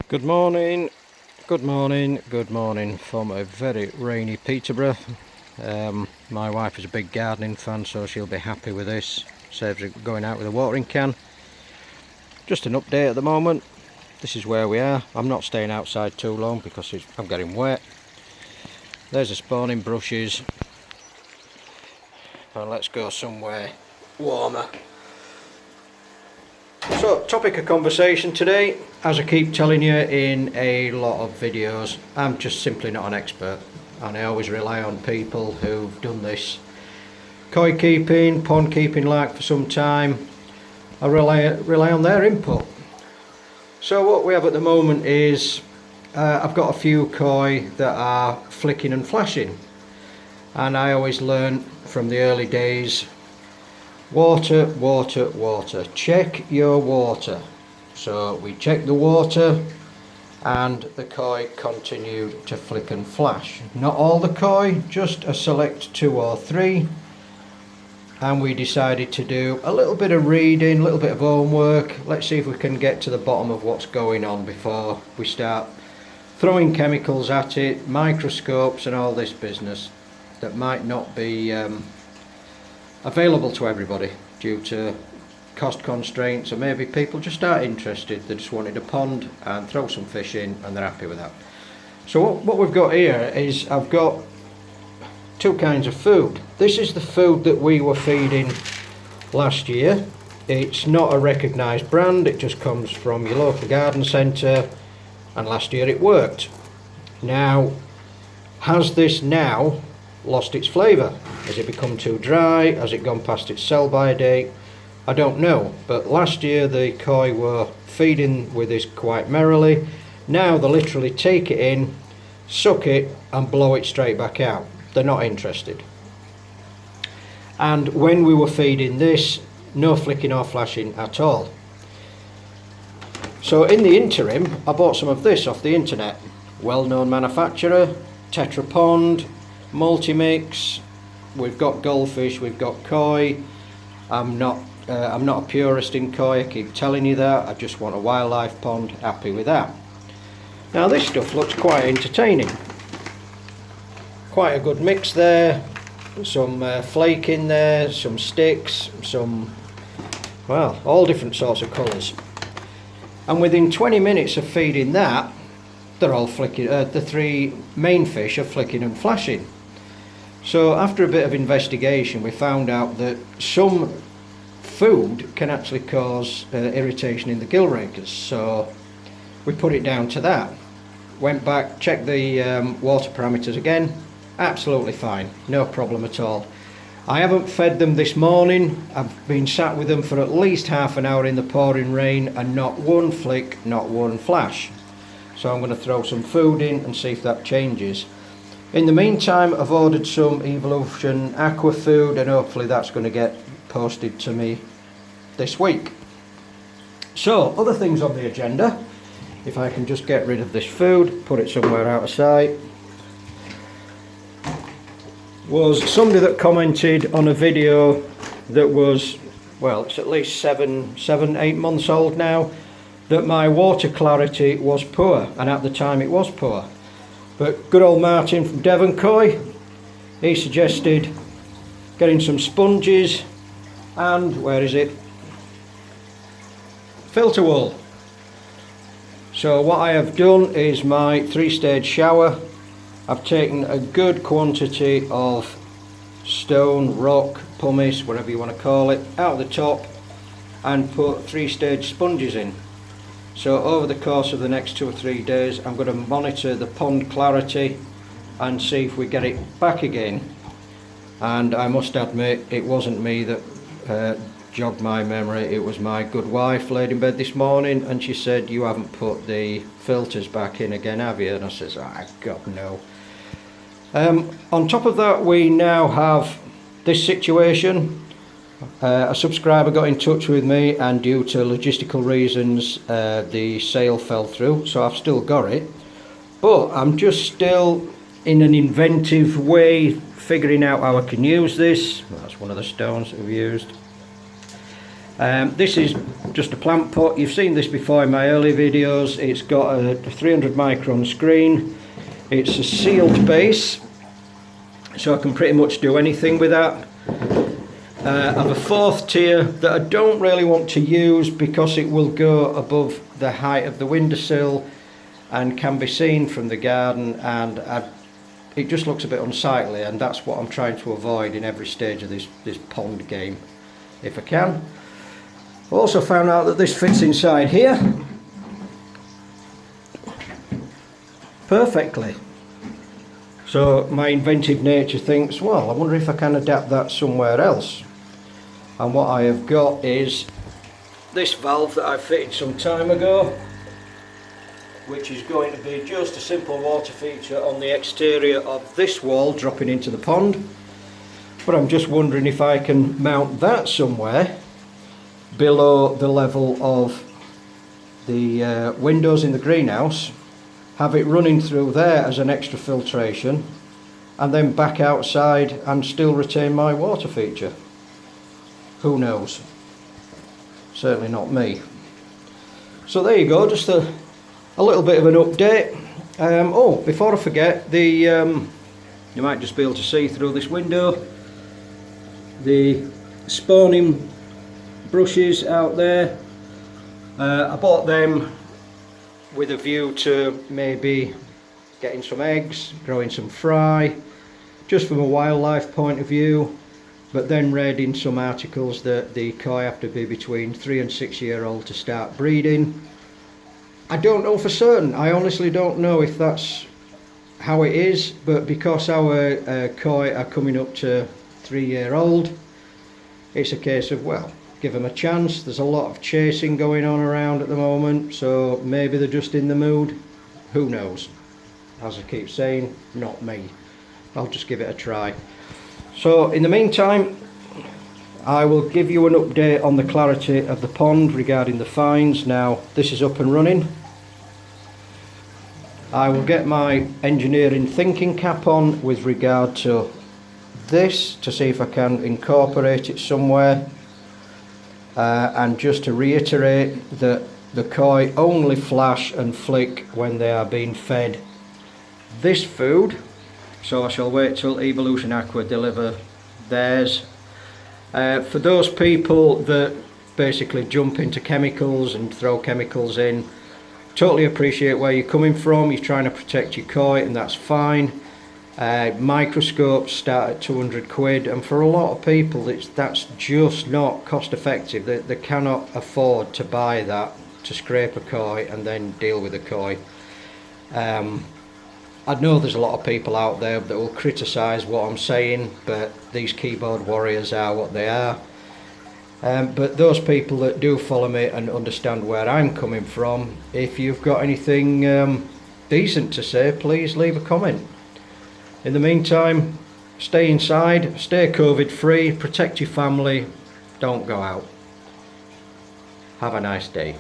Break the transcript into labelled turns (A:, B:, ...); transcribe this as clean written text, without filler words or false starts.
A: Good morning, good morning, good morning from a very rainy Peterborough. My wife is a big gardening fan, so she'll be happy with this. Saves her going out with a watering can. Just an update at the moment. This is where we are. I'm not staying outside too long because I'm getting wet. There's the spawning brushes. And let's go somewhere warmer. So, topic of conversation today, as I keep telling you in a lot of videos, I'm just simply not an expert, and I always rely on people who've done this koi keeping, pond keeping like for some time. I rely on their input. So what we have at the moment is I've got a few koi that are flicking and flashing, and I always learn from the early days: water, water, water. Check your water. So we checked the water and the koi continued to flick and flash. Not all the koi, just a select 2 or 3. And we decided to do a little bit of reading, a little bit of homework. Let's see if we can get to the bottom of what's going on before we start throwing chemicals at it, microscopes and all this business that might not be available to everybody due to cost constraints, or maybe people just aren't interested. They just wanted a pond and throw some fish in and they're happy with that. So what we've got here is I've got 2 kinds of food. This is the food that we were feeding last year. It's not a recognised brand, it just comes from your local garden centre, and last year it worked. Now, has this now lost its flavour? Has it become too dry? Has it gone past its sell-by date? I don't know, but last year the koi were feeding with this quite merrily. Now they literally take it in, suck it and blow it straight back out. They're not interested. And when we were feeding this, no flicking or flashing at all. So in the interim, I bought some of this off the internet. Well-known manufacturer, Tetra Pond, multi-mix. We've got goldfish, we've got koi. I'm not a purist in koi, I keep telling you that. I just want a wildlife pond, happy with that. Now this stuff looks quite entertaining. Quite a good mix there. Some flake in there, some sticks, some, well, all different sorts of colours. And within 20 minutes of feeding that, they're all flicking, the 3 main fish are flicking and flashing. So after a bit of investigation, we found out that some food can actually cause irritation in the gill rakers. So we put it down to that. Went back, checked the water parameters again, absolutely fine, no problem at all. I haven't fed them this morning. I've been sat with them for at least half an hour in the pouring rain and not one flick, not one flash. So I'm going to throw some food in and see if that changes. In the meantime, I've ordered some Evolution aqua food, and hopefully that's going to get posted to me this week. So, other things on the agenda, if I can just get rid of this food, put it somewhere out of sight, was somebody that commented on a video that was, well, it's at least 8 months old now, that my water clarity was poor, and at the time it was poor. But good old Martin from Devon Koi, he suggested getting some sponges and, where is it, filter wool. So what I have done is my 3-stage shower. I've taken a good quantity of stone, rock, pumice, whatever you want to call it, out of the top and put 3-stage sponges in. So over the course of the next 2 or 3 days, I'm going to monitor the pond clarity and see if we get it back again. And I must admit, it wasn't me that jogged my memory, it was my good wife laid in bed this morning, and she said, "You haven't put the filters back in again, have you?" And I says, God no. On top of that, we now have this situation. A subscriber got in touch with me, and due to logistical reasons the sale fell through, so I've still got it, but I'm just still in an inventive way figuring out how I can use this. That's one of the stones that we've used. This is just a plant pot. You've seen this before in my early videos. It's got a 300 micron screen. It's a sealed base, so I can pretty much do anything with that. I have a fourth tier that I don't really want to use because it will go above the height of the windowsill and can be seen from the garden, and it just looks a bit unsightly, and that's what I'm trying to avoid in every stage of this pond game, if I can. I also found out that this fits inside here perfectly. So my inventive nature thinks, well, I wonder if I can adapt that somewhere else. And what I have got is this valve that I fitted some time ago, which is going to be just a simple water feature on the exterior of this wall dropping into the pond. But I'm just wondering if I can mount that somewhere below the level of the windows in the greenhouse, have it running through there as an extra filtration, and then back outside and still retain my water feature. Who knows? Certainly not me. So there you go, just a little bit of an update. Oh, before I forget, you might just be able to see through this window the spawning brushes out there. I bought them with a view to maybe getting some eggs, growing some fry, just from a wildlife point of view, but then read in some articles that the koi have to be between 3 and 6 year old to start breeding. I don't know for certain. I honestly don't know if that's how it is, but because our koi are coming up to 3 year old, it's a case of, well, give them a chance. There's a lot of chasing going on around at the moment, so maybe they're just in the mood. Who knows? As I keep saying, not me. I'll just give it a try. So in the meantime, I will give you an update on the clarity of the pond regarding the fines. Now this is up and running. I will get my engineering thinking cap on with regard to this to see if I can incorporate it somewhere. And just to reiterate that the koi only flash and flick when they are being fed this food, so I shall wait till Evolution Aqua deliver theirs. For those people that basically jump into chemicals and throw chemicals in, totally appreciate where you're coming from. You're trying to protect your koi, and that's fine. Microscopes start at 200 quid, and for a lot of people that's just not cost effective. They cannot afford to buy that to scrape a koi and then deal with a koi. I know there's a lot of people out there that will criticise what I'm saying, but these keyboard warriors are what they are. But those people that do follow me and understand where I'm coming from, if you've got anything decent to say, please leave a comment. In the meantime, stay inside, stay COVID free, protect your family, don't go out. Have a nice day.